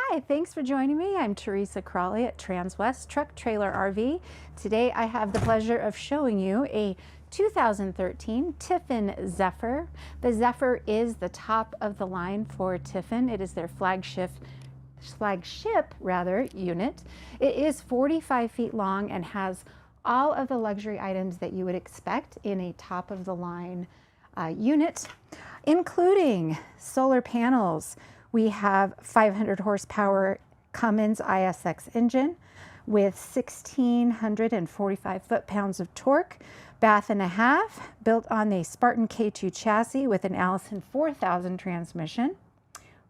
Hi, thanks for joining me. I'm Teresa Crawley at Transwest Truck Trailer RV. Today I have the pleasure of showing you a 2013 Tiffin Zephyr. The Zephyr is the top of the line for Tiffin. It is their flagship unit. It is 45 feet long and has all of the luxury items that you would expect in a top of the line unit, including solar panels. We have 500 horsepower Cummins ISX engine with 1,645 foot-pounds of torque, bath and a half, built on a Spartan K2 chassis with an Allison 4000 transmission.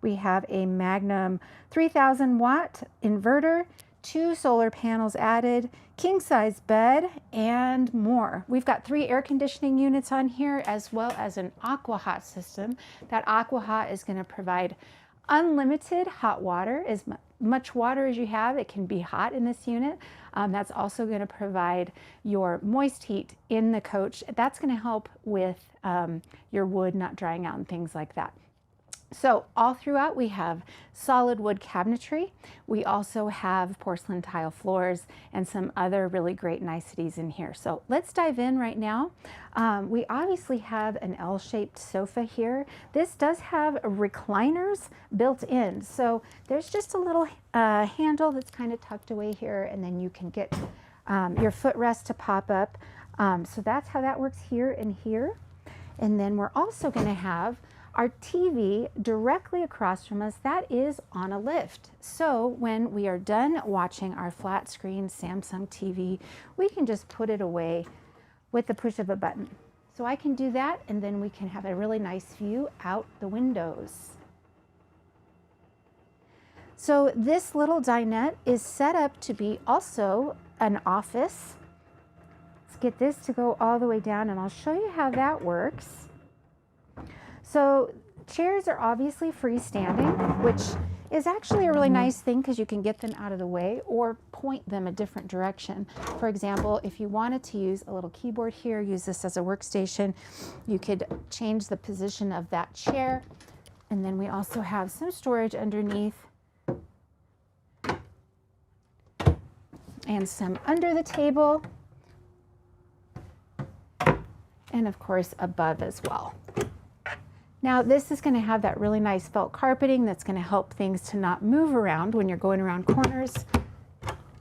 We have a Magnum 3000 watt inverter, 2 solar panels added, king size bed, and more. We've got 3 air conditioning units on here, as well as an aqua hot system. That aqua hot is going to provide unlimited hot water. As much water as you have, it can be hot in this unit. That's also going to provide your moist heat in the coach. That's going to help with your wood not drying out and things like that. So all throughout we have solid wood cabinetry. We also have porcelain tile floors and some other really great niceties in here. So let's dive in right now. We obviously have an L-shaped sofa here. This does have recliners built in. So there's just a little handle that's kind of tucked away here, and then you can get your footrest to pop up. So that's how that works here and here. And then we're also going to have our TV directly across from us. That is on a lift. So when we are done watching our flat screen Samsung TV, we can just put it away with the push of a button. So I can do that, and then we can have a really nice view out the windows. So this little dinette is set up to be also an office. Let's get this to go all the way down, and I'll show you how that works. So chairs are obviously freestanding, which is actually a really nice thing because you can get them out of the way or point them a different direction. For example, if you wanted to use a little keyboard here, use this as a workstation, you could change the position of that chair. And then we also have some storage underneath and some under the table, and of course above as well. Now this is going to have that really nice felt carpeting that's going to help things to not move around when you're going around corners.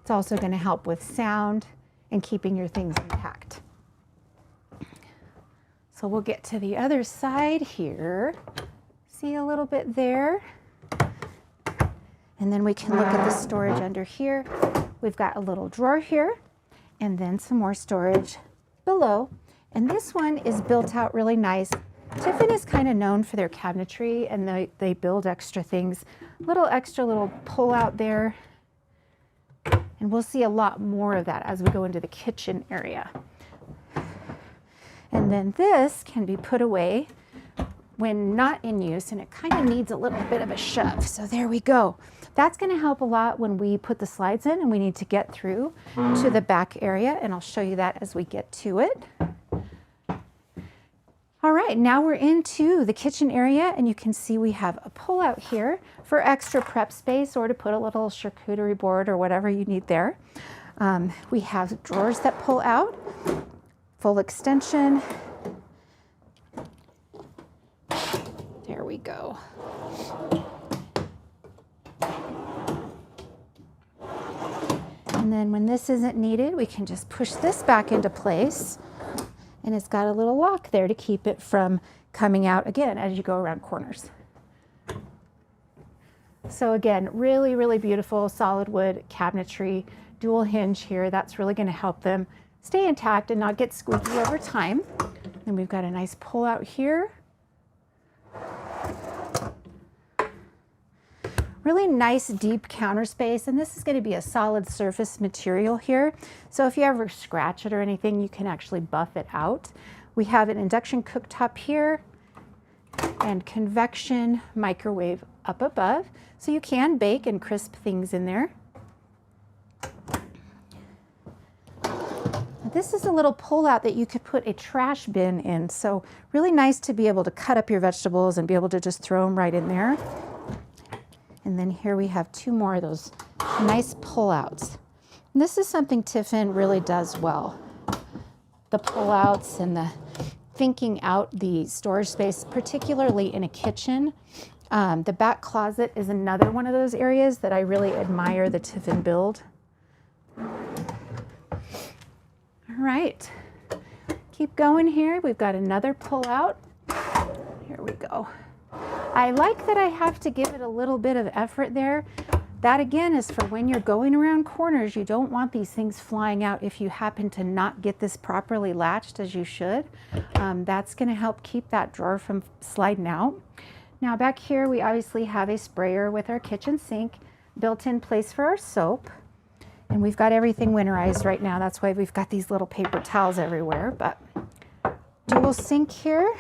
It's also going to help with sound and keeping your things intact. So we'll get to the other side here. See a little bit there. And then we can look at the storage under here. We've got a little drawer here and then some more storage below. And this one is built out really nice. Tiffin is kind of known for their cabinetry, and they build extra things, extra little pull out there, and we'll see a lot more of that as we go into the kitchen area. And then this can be put away when not in use, and it kind of needs a little bit of a shove. So there we go. That's going to help a lot when we put the slides in and we need to get through to the back area, and I'll show you that as we get to it. All right, now we're into the kitchen area, and you can see we have a pull-out here for extra prep space or to put a little charcuterie board or whatever you need there. We have drawers that pull out, full extension. There we go. And then when this isn't needed, we can just push this back into place. And it's got a little lock there to keep it from coming out again as you go around corners. So again, really, really beautiful solid wood cabinetry, dual hinge here. That's really going to help them stay intact and not get squeaky over time. And we've got a nice pull out here. Really nice deep counter space, and this is going to be a solid surface material here. So if you ever scratch it or anything, you can actually buff it out. We have an induction cooktop here and convection microwave up above, so you can bake and crisp things in there. This is a little pull-out that you could put a trash bin in, so really nice to be able to cut up your vegetables and be able to just throw them right in there. And then here we have two more of those nice pull-outs. And this is something Tiffin really does well. The pull-outs and the thinking out the storage space, particularly in a kitchen. The back closet is another one of those areas that I really admire the Tiffin build. All right, keep going here. We've got another pull-out. Here we go. I like that I have to give it a little bit of effort there. That again is for when you're going around corners. You don't want these things flying out if you happen to not get this properly latched as you should. That's going to help keep that drawer from sliding out. Now back here we obviously have a sprayer with our kitchen sink, built-in place for our soap. And we've got everything winterized right now. That's why we've got these little paper towels everywhere. But dual sink here.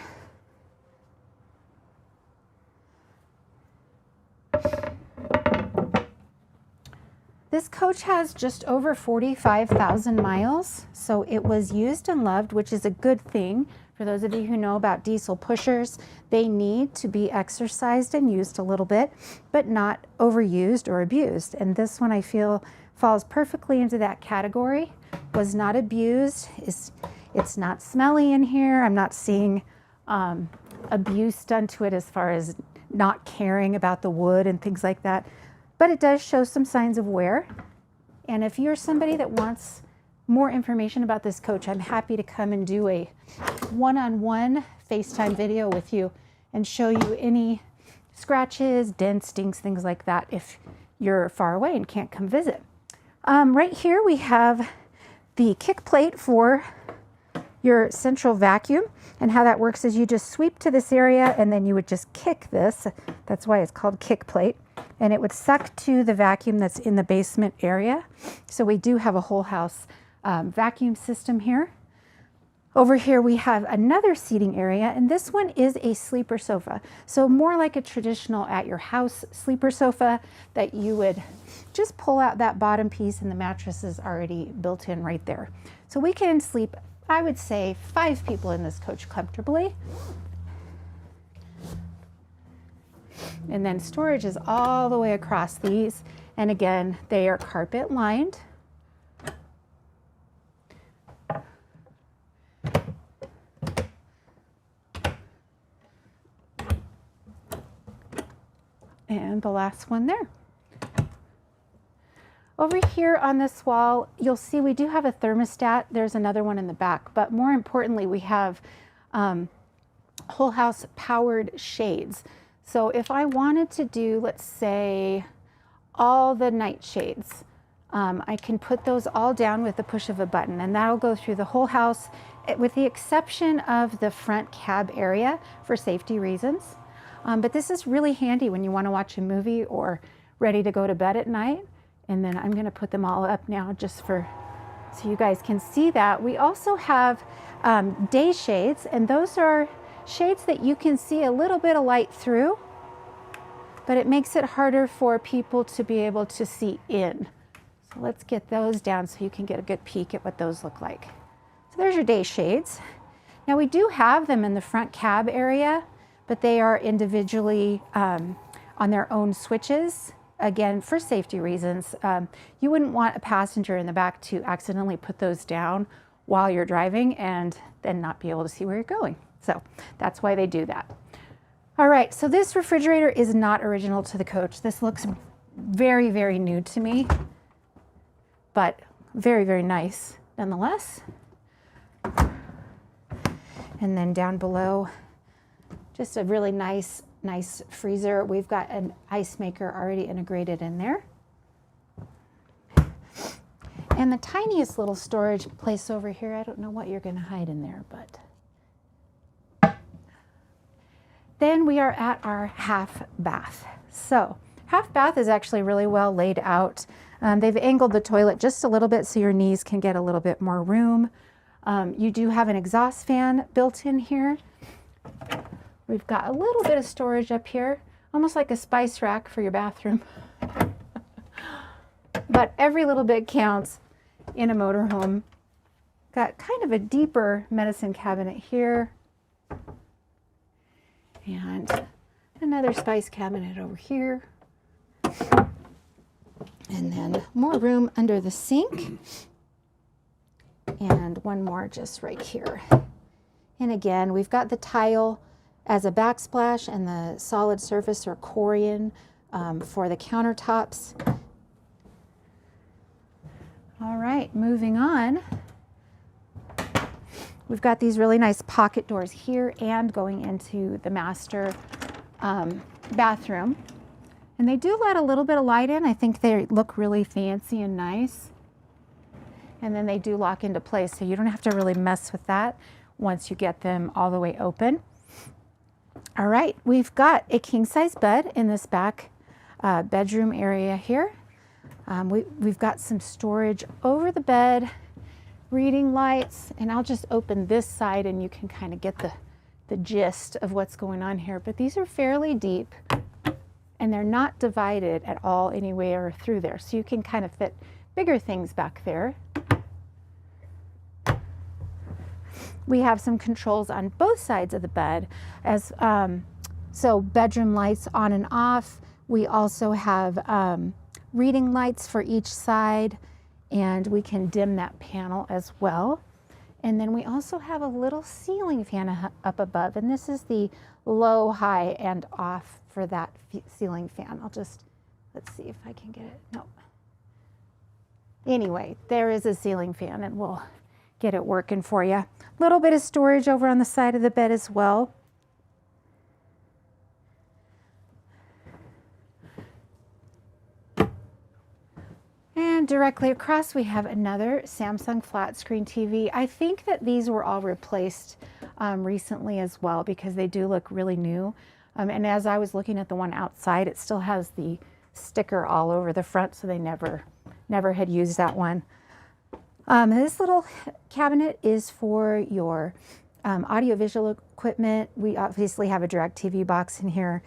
This coach has just over 45,000 miles, so it was used and loved, which is a good thing. For those of you who know about diesel pushers, they need to be exercised and used a little bit, but not overused or abused. And this one I feel falls perfectly into that category. Was not abused. It's not smelly in here. I'm not seeing abuse done to it as far as not caring about the wood and things like that. But it does show some signs of wear. And if you're somebody that wants more information about this coach, I'm happy to come and do a one-on-one FaceTime video with you and show you any scratches, dents, dings, things like that if you're far away and can't come visit. Right here we have the kick plate for your central vacuum, and how that works is you just sweep to this area and then you would just kick this. That's why it's called kick plate. And it would suck to the vacuum that's in the basement area. So we do have a whole house vacuum system here. Over here we have another seating area, and this one is a sleeper sofa. So more like a traditional at your house sleeper sofa that you would just pull out that bottom piece and the mattress is already built in right there. So we can sleep, I would say, 5 people in this coach comfortably. And then storage is all the way across these. And again, they are carpet lined. And the last one there. Over here on this wall, you'll see we do have a thermostat. There's another one in the back, but more importantly, we have whole house powered shades. So if I wanted to do, let's say, all the night shades, I can put those all down with the push of a button, and that'll go through the whole house with the exception of the front cab area for safety reasons. But this is really handy when you want to watch a movie or ready to go to bed at night. And then I'm going to put them all up now just so you guys can see that. We also have day shades, and those are shades that you can see a little bit of light through, but it makes it harder for people to be able to see in. So let's get those down so you can get a good peek at what those look like. So there's your day shades. Now we do have them in the front cab area, but they are individually on their own switches. Again, for safety reasons, you wouldn't want a passenger in the back to accidentally put those down while you're driving and then not be able to see where you're going. So that's why they do that. All right, so this refrigerator is not original to the coach. This looks very, very new to me, but very, very nice nonetheless. And then down below, just a really nice freezer. We've got an ice maker already integrated in there. And the tiniest little storage place over here, I don't know what you're going to hide in there, but. Then we are at our half bath. So half bath is actually really well laid out. They've angled the toilet just a little bit so your knees can get a little bit more room. You do have an exhaust fan built in here. We've got a little bit of storage up here, almost like a spice rack for your bathroom. But every little bit counts in a motorhome. Got kind of a deeper medicine cabinet here. And another spice cabinet over here. And then more room under the sink. And one more just right here. And again, we've got the tile as a backsplash and the solid surface or Corian for the countertops. All right, moving on. We've got these really nice pocket doors here and going into the master bathroom. And they do let a little bit of light in. I think they look really fancy and nice. And then they do lock into place, so you don't have to really mess with that once you get them all the way open. All right, we've got a king-size bed in this back bedroom area here. We've got some storage over the bed, reading lights, and I'll just open this side and you can kind of get the gist of what's going on here. But these are fairly deep and they're not divided at all anywhere through there, so you can kind of fit bigger things back there. We have some controls on both sides of the bed, as so bedroom lights on and off. We also have reading lights for each side, and we can dim that panel as well. And then we also have a little ceiling fan up above, and this is the low, high, and off for that ceiling fan. Let's see if I can get it. No. Anyway, there is a ceiling fan, and we'll get it working for you. A little bit of storage over on the side of the bed as well. And directly across we have another Samsung flat screen TV. I think that these were all replaced recently as well, because they do look really new. And as I was looking at the one outside, it still has the sticker all over the front, so they never had used that one. This little cabinet is for your audiovisual equipment. We obviously have a DirecTV box in here.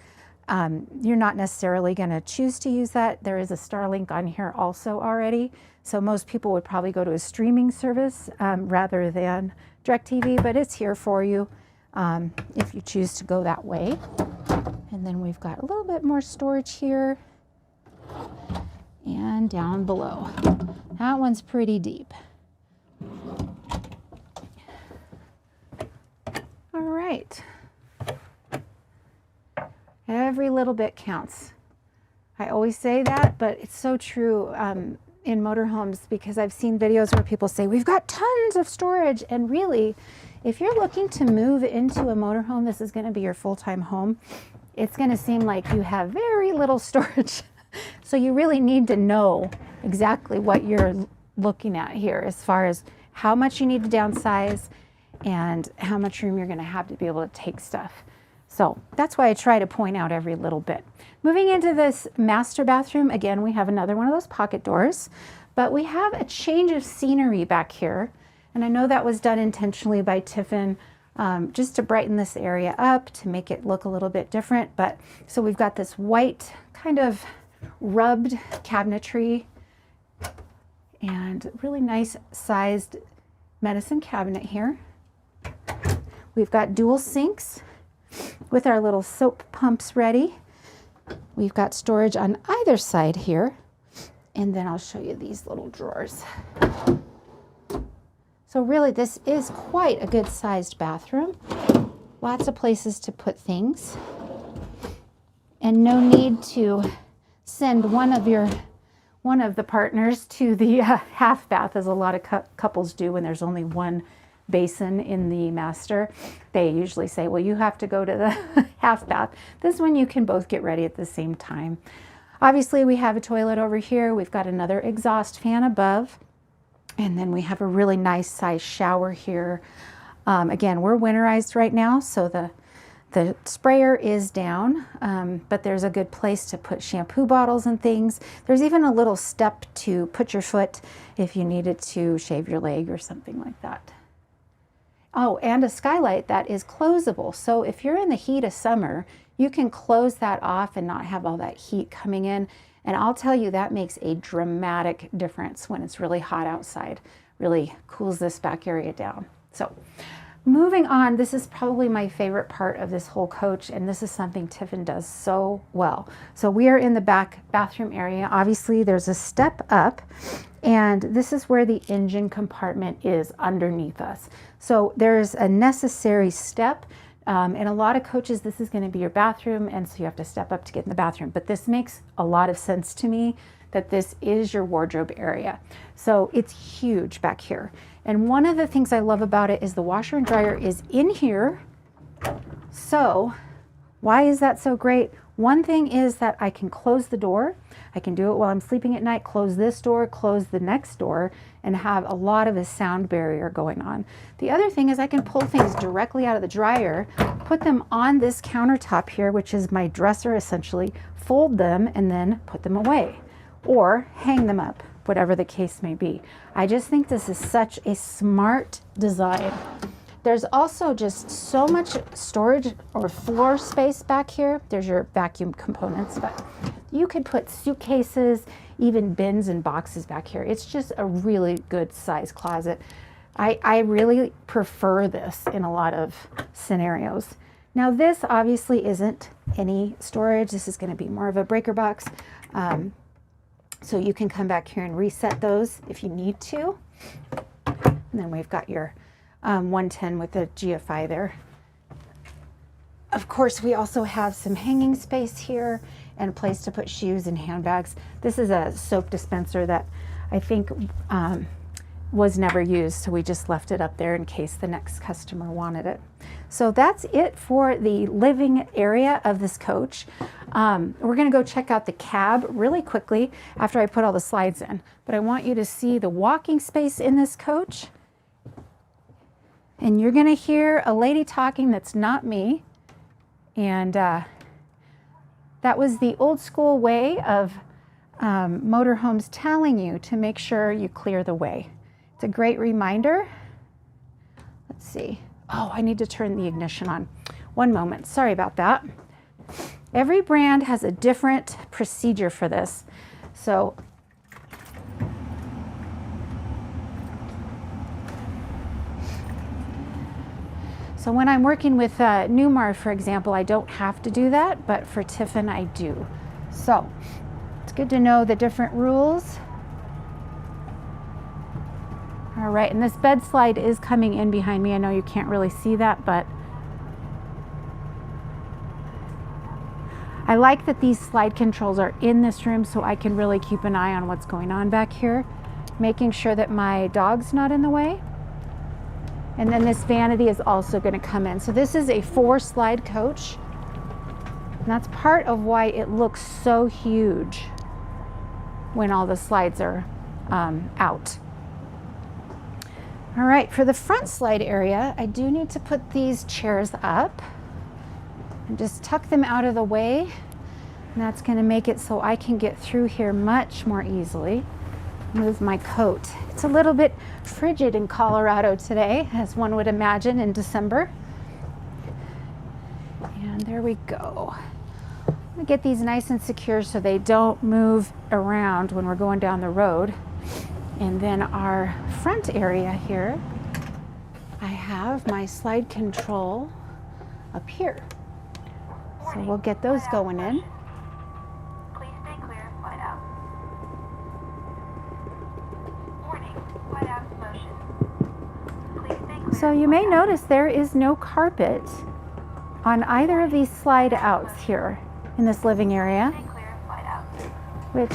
You're not necessarily going to choose to use that. There is a Starlink on here also already, so most people would probably go to a streaming service rather than DirecTV, but it's here for you if you choose to go that way. And then we've got a little bit more storage here and down below. That one's pretty deep. All right. Every little bit counts. I always say that, but it's so true in motorhomes, because I've seen videos where people say, we've got tons of storage. And really, if you're looking to move into a motorhome, this is going to be your full-time home, it's going to seem like you have very little storage. So you really need to know exactly what you're looking at here as far as how much you need to downsize and how much room you're going to have to be able to take stuff. So that's why I try to point out every little bit. Moving into this master bathroom, again, we have another one of those pocket doors, but we have a change of scenery back here. And I know that was done intentionally by Tiffin, just to brighten this area up, to make it look a little bit different. But so we've got this white kind of rubbed cabinetry and really nice sized medicine cabinet here. We've got dual sinks with our little soap pumps ready. We've got storage on either side here. And then I'll show you these little drawers. So really, this is quite a good sized bathroom. Lots of places to put things. And no need to send one of the partners to the half bath, as a lot of couples do when there's only one basin in the master. They usually say, well, you have to go to the half bath. This one you can both get ready at the same time. Obviously, we have a toilet over here. We've got another exhaust fan above. And then we have a really nice size shower here. Again, we're winterized right now, so the sprayer is down, but there's a good place to put shampoo bottles and things. There's even a little step to put your foot if you needed to shave your leg or something like that. Oh, and a skylight that is closable. So if you're in the heat of summer, you can close that off and not have all that heat coming in. And I'll tell you, that makes a dramatic difference when it's really hot outside. Really cools this back area down. So Moving on, this is probably my favorite part of this whole coach, and this is something Tiffin does so well. So we are in the back bathroom area. Obviously, there's a step up, and this is where the engine compartment is underneath us. So there's a necessary step. In a lot of coaches, this is going to be your bathroom, and so you have to step up to get in the bathroom. But this makes a lot of sense to me that this is your wardrobe area. So it's huge back here. And one of the things I love about it is the washer and dryer is in here. So why is that so great? One thing is that I can close the door. I can do it while I'm sleeping at night, close this door, close the next door, and have a lot of a sound barrier going on. The other thing is I can pull things directly out of the dryer, put them on this countertop here, which is my dresser essentially, fold them, and then put them away or hang them up, whatever the case may be. I just think this is such a smart design. There's also just so much storage or floor space back here. There's your vacuum components, but you could put suitcases, even bins and boxes back here. It's just a really good size closet. I really prefer this in a lot of scenarios. Now this obviously isn't any storage. This is going to be more of a breaker box. So you can come back here and reset those if you need to. And then we've got your 110 with the GFI there. Of course, we also have some hanging space here and a place to put shoes and handbags. This is a soap dispenser that I think was never used, so we just left it up there in case the next customer wanted it. So that's it for the living area of this coach. We're gonna go check out the cab really quickly after I put all the slides in, but I want you to see the walking space in this coach. And you're gonna hear a lady talking that's not me. And that was the old school way of motorhomes telling you to make sure you clear the way. It's a great reminder. Let's see. Oh, I need to turn the ignition on. One moment, sorry about that. Every brand has a different procedure for this. So when I'm working with Newmar, for example, I don't have to do that, but for Tiffin, I do. So it's good to know the different rules. All right, and this bed slide is coming in behind me. I know you can't really see that, but I like that these slide controls are in this room so I can really keep an eye on what's going on back here, making sure that my dog's not in the way. And then this vanity is also going to come in. So this is a 4-slide coach. And that's part of why it looks so huge when all the slides are out. All right, for the front slide area, I do need to put these chairs up and just tuck them out of the way. And that's going to make it so I can get through here much more easily. Move my coat. It's a little bit frigid in Colorado today, as one would imagine in December. And there we go. I'm gonna get these nice and secure so they don't move around when we're going down the road. And then our front area here, I have my slide control up here. So we'll get those going in. Please stay clear, slide out. Warning, slide out motion. Please stay clear. So you may notice there is no carpet on either of these slide outs here in this living area, Stay clear, slide out. which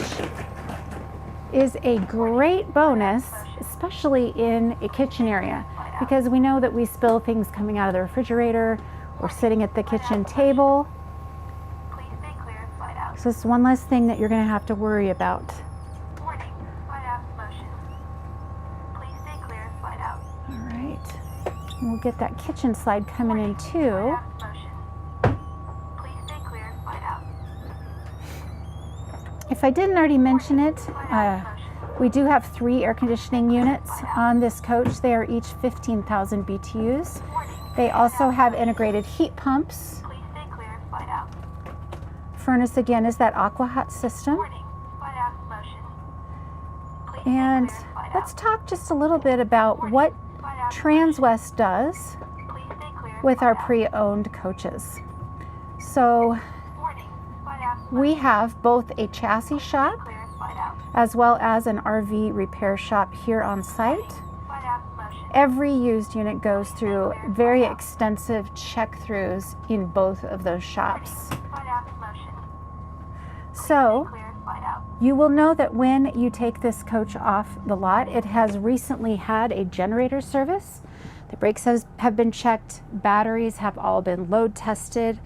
is a great bonus, especially in a kitchen area, because we know that we spill things coming out of the refrigerator or sitting at the kitchen table. Please stay clear, slide out. So it's one less thing that you're going to have to worry about. Warning, slide out motion. Please stay clear, slide out. All right, and we'll get that kitchen slide coming in Slide too. out motion. Please stay clear, slide out. If I didn't already mention it, we do have 3 air conditioning units on this coach. They are each 15,000 BTUs. They also have integrated heat pumps. Please stay clear, slide out. Furnace again is that aqua hot system. Warning, slide out motion. Please stay And clear, slide let's out. talk just a little bit about what Slide out Transwest does with our pre-owned coaches. So Warning. Slide out. we have both a chassis shop Clear. Slide out. as well as an RV repair shop here on site. Slide out. Motion. Every used unit goes through very extensive check-throughs in both of those shops. Slide out. Motion. So Clear. Slide out. you will know that when you take this coach off the lot, it has recently had a generator service. The brakes have been checked, batteries have all been load tested.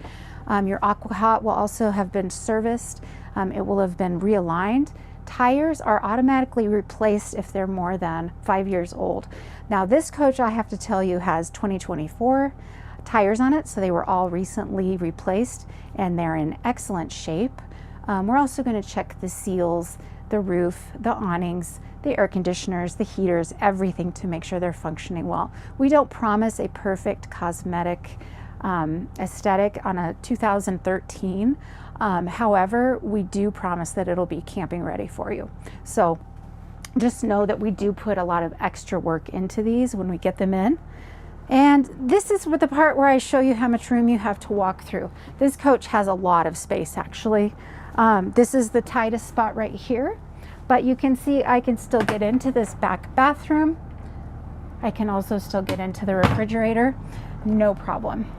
Your aqua-hot will also have been serviced. It will have been realigned. Tires are automatically replaced if they're more than 5 years old. Now this coach, I have to tell you, has 2024 tires on it, so they were all recently replaced and they're in excellent shape. We're also going to check the seals, the roof, the awnings, the air conditioners, the heaters, everything to make sure they're functioning well. We don't promise a perfect cosmetic aesthetic on a 2013. However, we do promise that it'll be camping ready for you. So just know that we do put a lot of extra work into these when we get them in. And this is the part where I show you how much room you have to walk through. This coach has a lot of space actually. This is the tightest spot right here, but you can see I can still get into this back bathroom. I can also still get into the refrigerator, no problem.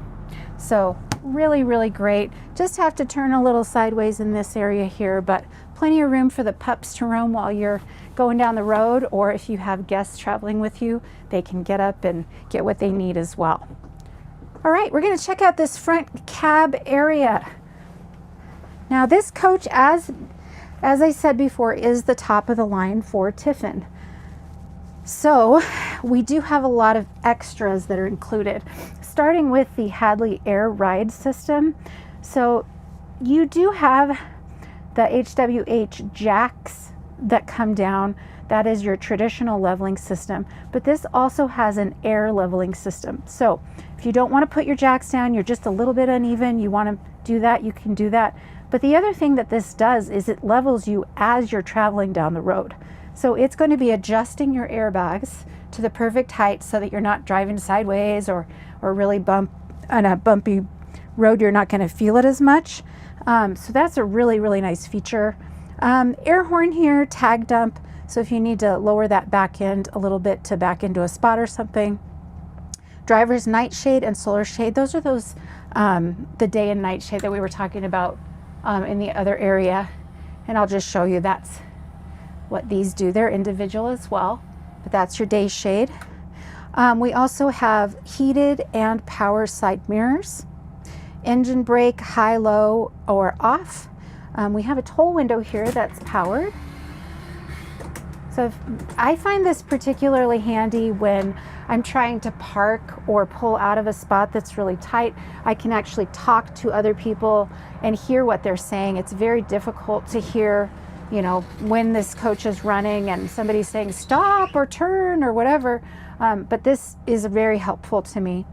So really, really great. Just have to turn a little sideways in this area here, but plenty of room for the pups to roam while you're going down the road, or if you have guests traveling with you, they can get up and get what they need as well. All right, we're going to check out this front cab area. Now this coach, as I said before, is the top of the line for Tiffin. So we do have a lot of extras that are included, starting with the Hadley Air Ride System. So you do have the HWH jacks that come down. That is your traditional leveling system, but this also has an air leveling system. So if you don't want to put your jacks down, you're just a little bit uneven, you want to do that, you can do that. But the other thing that this does is it levels you as you're traveling down the road. So it's going to be adjusting your airbags to the perfect height so that you're not driving sideways or really on a bumpy road, you're not going to feel it as much. So that's a really, really nice feature. Air horn here, tag dump. So if you need to lower that back end a little bit to back into a spot or something. Driver's night shade and solar shade. Those are the day and night shade that we were talking about in the other area. And I'll just show you that's what these do. They're individual as well, but that's your day shade. We also have heated and power side mirrors, engine brake, high, low, or off. We have a toll window here that's powered. So I find this particularly handy when I'm trying to park or pull out of a spot that's really tight. I can actually talk to other people and hear what they're saying. It's very difficult to hear, you know, when this coach is running and somebody's saying stop or turn or whatever, but this is very helpful to me.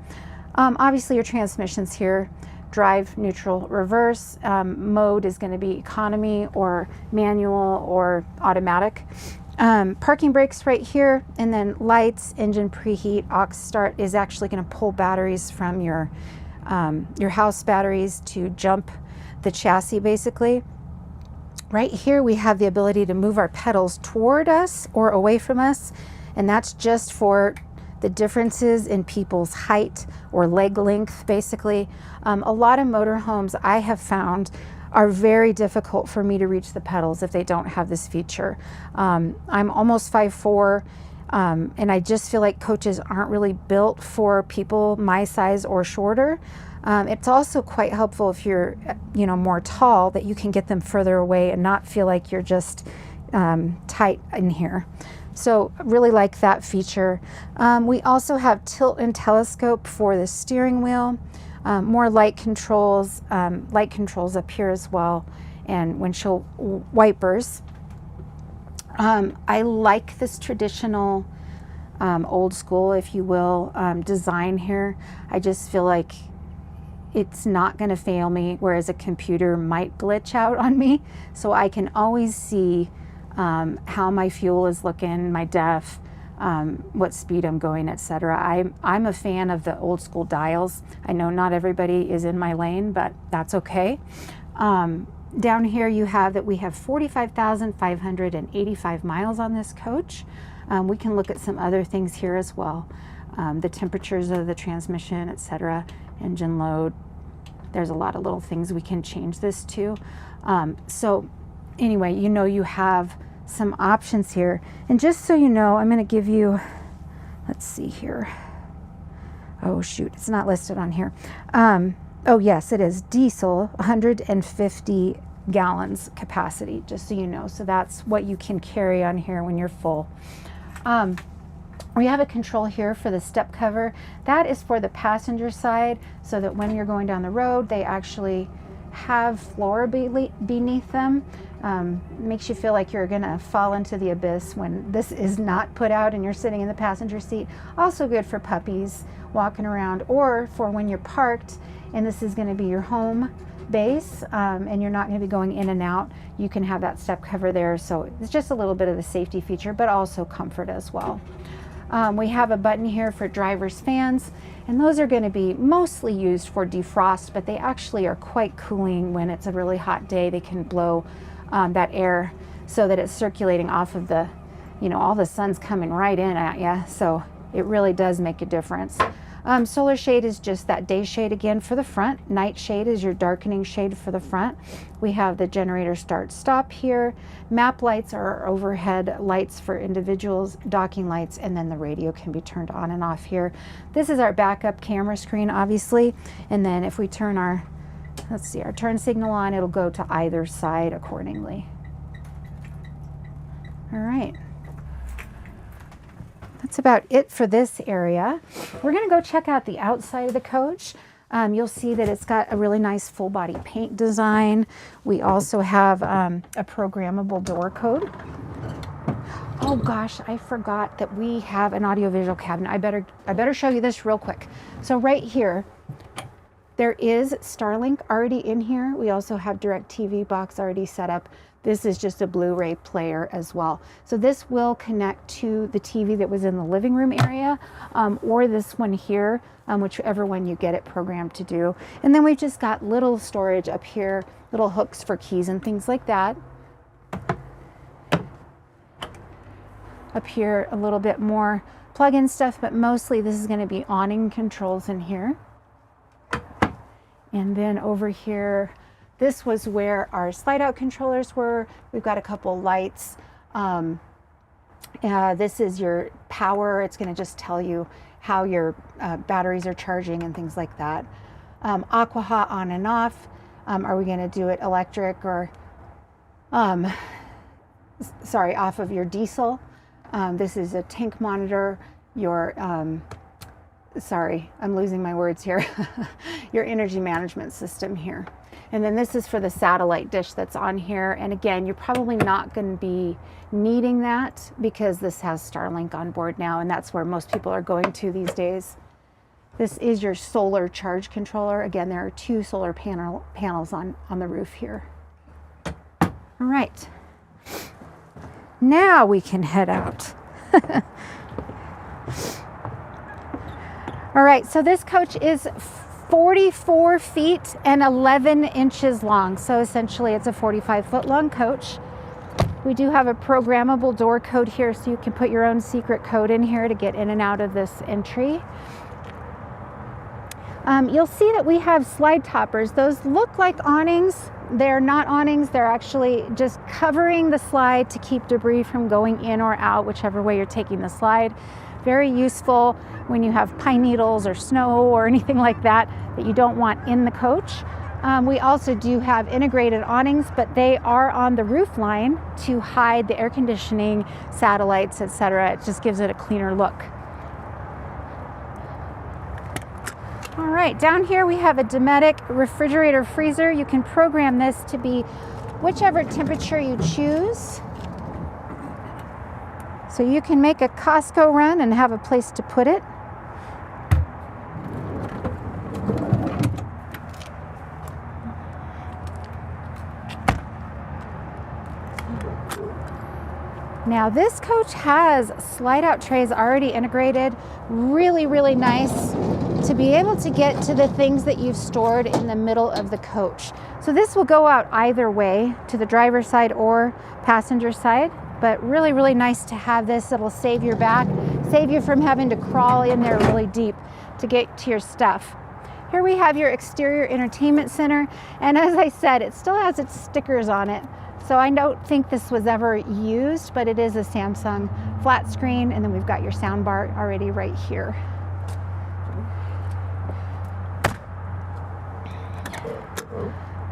Obviously your transmissions here, drive, neutral, reverse. Mode is going to be economy or manual or automatic. Parking brakes right here, and then lights, engine preheat, aux start is actually going to pull batteries from your house batteries to jump the chassis basically. Right here we have the ability to move our pedals toward us or away from us, and that's just for the differences in people's height or leg length basically. A lot of motorhomes I have found are very difficult for me to reach the pedals if they don't have this feature. I'm almost 5'4", and I just feel like coaches aren't really built for people my size or shorter. It's also quite helpful if you're, you know, more tall, that you can get them further away and not feel like you're just tight in here. So really like that feature. We also have tilt and telescope for the steering wheel. More light controls up here as well, and windshield wipers. I like this traditional old school, if you will, design here. I just feel like it's not going to fail me, whereas a computer might glitch out on me. So I can always see how my fuel is looking, my def, what speed I'm going, etc. I'm a fan of the old school dials. I know not everybody is in my lane, but that's okay. Down here you have that we have 45,585 miles on this coach. We can look at some other things here as well. The temperatures of the transmission, etc., engine load. There's a lot of little things we can change this to. So anyway, you know you have some options here. And just so you know, I'm going to give you, let's see here. Oh shoot, it's not listed on here. Oh yes, it is diesel, 150 gallons capacity, just so you know. So that's what you can carry on here when you're full. We have a control here for the step cover. That is for the passenger side, so that when you're going down the road, they actually have floor beneath them. Makes you feel like you're gonna fall into the abyss when this is not put out and you're sitting in the passenger seat. Also good for puppies walking around, or for when you're parked and this is going to be your home base, and you're not going to be going in and out. You can have that step cover there, so it's just a little bit of a safety feature, but also comfort as well. We have a button here for driver's fans, and those are going to be mostly used for defrost, but they actually are quite cooling when it's a really hot day. They can blow that air so that it's circulating off of the, you know, all the sun's coming right in at you, so it really does make a difference. Solar shade is just that day shade again for the front. Night shade is your darkening shade for the front. We have the generator start stop here. Map lights are overhead lights for individuals, docking lights, and then the radio can be turned on and off here. This is our backup camera screen, obviously. And then if we turn our, let's see, our turn signal on, it'll go to either side accordingly. All right. That's about it for this area. We're going to go check out the outside of the coach. You'll see that it's got a really nice full body paint design. We also have a programmable door code. Oh gosh, I forgot that we have an audiovisual cabinet. I better show you this real quick. So right here, there is Starlink already in here. We also have DirecTV box already set up. This is just a Blu-ray player as well. So this will connect to the TV that was in the living room area, or this one here, whichever one you get it programmed to do. And then we've just got little storage up here, little hooks for keys and things like that. Up here, a little bit more plug-in stuff, but mostly this is going to be awning controls in here. And then over here, this was where our slide out controllers were. We've got a couple lights. This is your power. It's going to just tell you how your batteries are charging and things like that. Aqua hot on and off. Are we going to do it electric or, sorry, off of your diesel? This is a tank monitor. Your, sorry, I'm losing my words here. Your energy management system here. And then this is for the satellite dish that's on here. And again, you're probably not going to be needing that because this has Starlink on board now, and that's where most people are going to these days. This is your solar charge controller. Again, there are two solar panels on the roof here. All right. Now we can head out. All right, so this coach is 44 feet and 11 inches long. So essentially it's a 45-foot long coach. We do have a programmable door code here, so you can put your own secret code in here to get in and out of this entry. You'll see that we have slide toppers. Those look like awnings. They're not awnings. They're actually just covering the slide to keep debris from going in or out, whichever way you're taking the slide. Very useful when you have pine needles or snow or anything like that that you don't want in the coach. We also do have integrated awnings, but they are on the roof line to hide the air conditioning, satellites, etc. It just gives it a cleaner look. All right, down here we have a Dometic refrigerator freezer. You can program this to be whichever temperature you choose. So you can make a Costco run and have a place to put it. Now this coach has slide out trays already integrated. Really, really nice to be able to get to the things that you've stored in the middle of the coach. So this will go out either way, to the driver's side or passenger side, but really, really nice to have this. It'll save your back, save you from having to crawl in there really deep to get to your stuff. Here we have your exterior entertainment center, and as I said, it still has its stickers on it. So I don't think this was ever used, but it is a Samsung flat screen, and then we've got your sound bar already right here.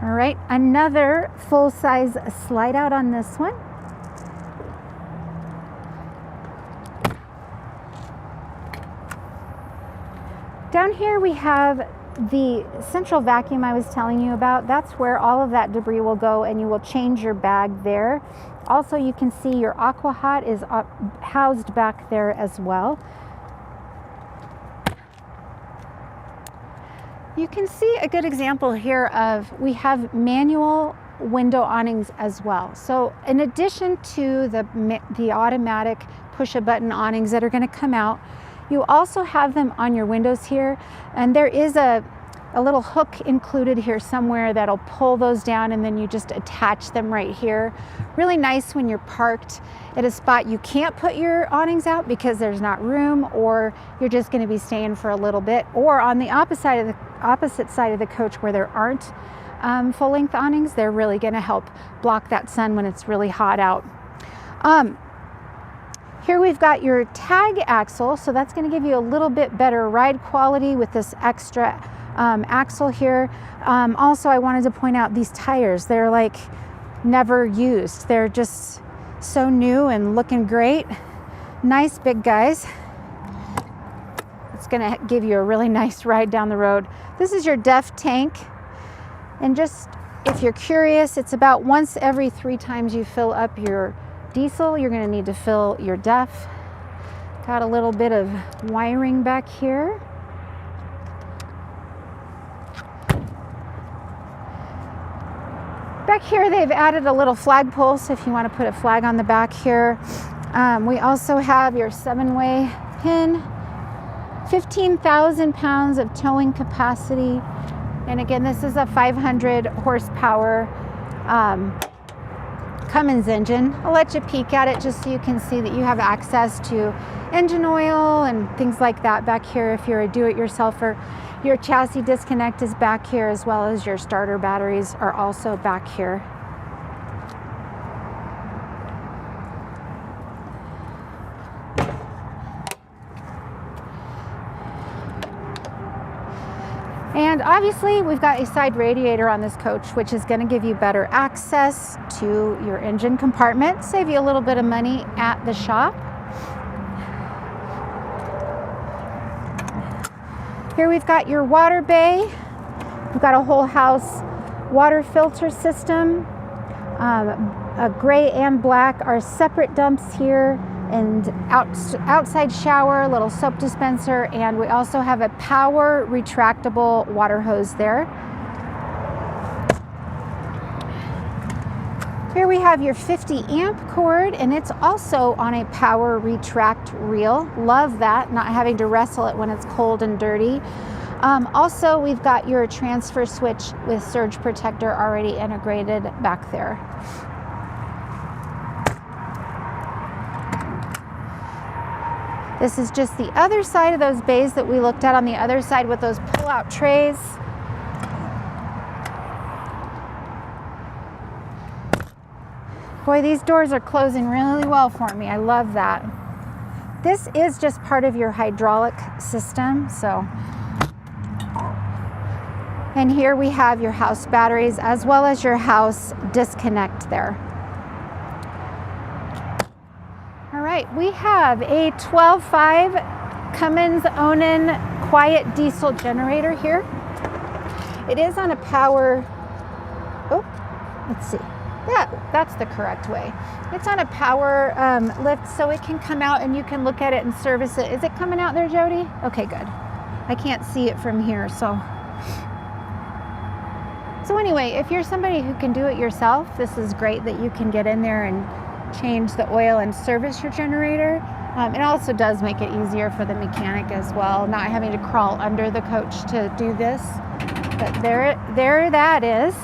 All right, another full-size slide out on this one. Down here we have the central vacuum I was telling you about. That's where all of that debris will go, and you will change your bag there. Also, you can see your Aqua Hot is housed back there as well. You can see a good example here of, we have manual window awnings as well. So in addition to the automatic push-a-button awnings that are going to come out, you also have them on your windows here, and there is a little hook included here somewhere that'll pull those down, and then you just attach them right here. Really nice when you're parked at a spot you can't put your awnings out because there's not room, or you're just going to be staying for a little bit, or on the opposite side of the coach where there aren't full-length awnings. They're really going to help block that sun when it's really hot out. Here we've got your tag axle, so that's going to give you a little bit better ride quality with this extra axle here. Also, I wanted to point out these tires. They're like never used. They're just so new and looking great. Nice big guys. It's going to give you a really nice ride down the road. This is your DEF tank, and just if you're curious, it's about once every 3 times you fill up your diesel, you're going to need to fill your DEF. Got a little bit of wiring back here. Back here they've added a little flagpole, so if you want to put a flag on the back here. We also have your 7-way pin, 15,000 pounds of towing capacity, and again this is a 500 horsepower Cummins engine. I'll let you peek at it just so you can see that you have access to engine oil and things like that back here if you're a do-it-yourselfer. Your chassis disconnect is back here, as well as your starter batteries are also back here. And obviously we've got a side radiator on this coach, which is going to give you better access to your engine compartment, save you a little bit of money at the shop. Here we've got your water bay. We've got a whole house water filter system. A gray and black are separate dumps here, and outside shower, little soap dispenser, and we also have a power retractable water hose there. Here we have your 50 amp cord, and it's also on a power retract reel. Love that, not having to wrestle it when it's cold and dirty. Also, we've got your transfer switch with surge protector already integrated back there. This is just the other side of those bays that we looked at on the other side with those pull-out trays. Boy, these doors are closing really well for me. I love that. This is just part of your hydraulic system, so. And here we have your house batteries as well as your house disconnect there. All right, we have a 12.5 Cummins Onan quiet diesel generator here. It is on a power, let's see. Yeah, that's the correct way. It's on a power lift, so it can come out and you can look at it and service it. Is it coming out there, Jody? Okay, good. I can't see it from here, so. So anyway, if you're somebody who can do it yourself, this is great that you can get in there and change the oil and service your generator. It also does make it easier for the mechanic as well, not having to crawl under the coach to do this. But there that is.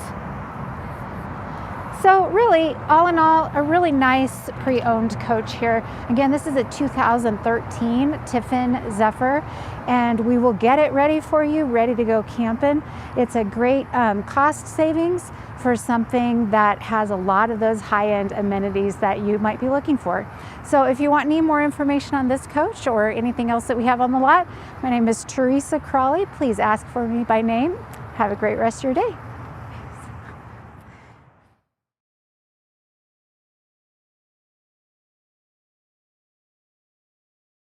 So really, all in all, a really nice pre-owned coach here. Again, this is a 2013 Tiffin Zephyr, and we will get it ready for you, ready to go camping. It's a great cost savings for something that has a lot of those high-end amenities that you might be looking for. So if you want any more information on this coach or anything else that we have on the lot, my name is Teresa Crawley. Please ask for me by name. Have a great rest of your day.